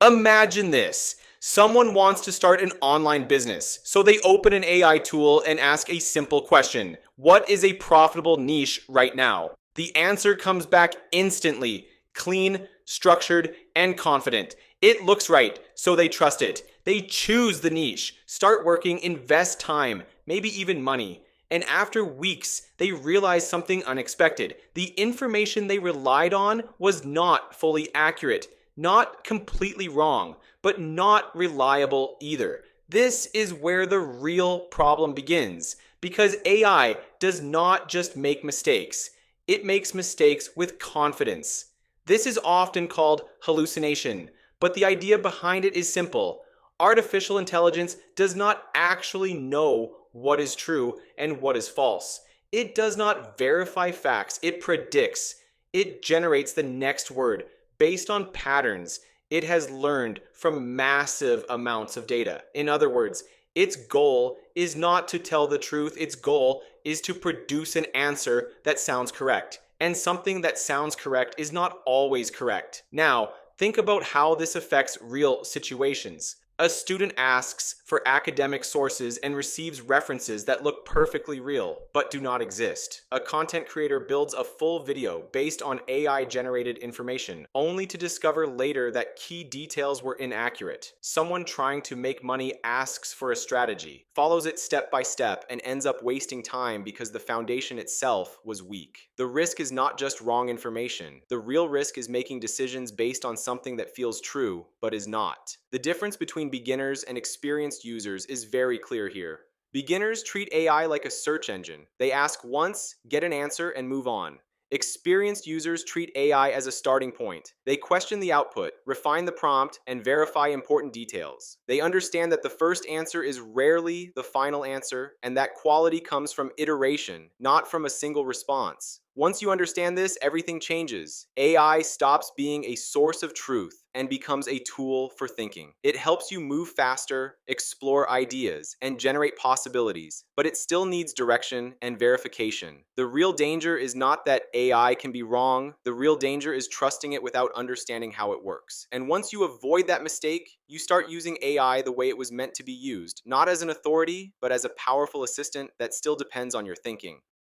Imagine this. Someone wants to start an online business, so they open an AI tool and ask a simple question. What is a profitable niche right now? The answer comes back instantly, clean, structured, and confident. It looks right, so they trust it. They choose the niche, start working, invest time, maybe even money. And after weeks, they realize something unexpected. The information they relied on was not fully accurate. Not completely wrong, but not reliable either. This is where the real problem begins, because AI does not just make mistakes, it makes mistakes with confidence. This is often called hallucination, but the idea behind it is simple. Artificial intelligence does not actually know what is true and what is false. It does not verify facts, it predicts. It generates the next word based on patterns it has learned from massive amounts of data. In other words, its goal is not to tell the truth, its goal is to produce an answer that sounds correct. And something that sounds correct is not always correct. Now, think about how this affects real situations. A student asks for academic sources and receives references that look perfectly real, but do not exist. A content creator builds a full video based on AI-generated information, only to discover later that key details were inaccurate. Someone trying to make money asks for a strategy, follows it step by step, and ends up wasting time because the foundation itself was weak. The risk is not just wrong information. The real risk is making decisions based on something that feels true, but is not. The difference between beginners and experienced users is very clear here. Beginners treat AI like a search engine. They ask once, get an answer, and move on. Experienced users treat AI as a starting point. They question the output, refine the prompt, and verify important details. They understand that the first answer is rarely the final answer, and that quality comes from iteration, not from a single response. Once you understand this, everything changes. AI stops being a source of truth and becomes a tool for thinking. It helps you move faster, explore ideas, and generate possibilities, but it still needs direction and verification. The real danger is not that AI can be wrong. The real danger is trusting it without understanding how it works. And once you avoid that mistake, you start using AI the way it was meant to be used, not as an authority, but as a powerful assistant that still depends on your thinking.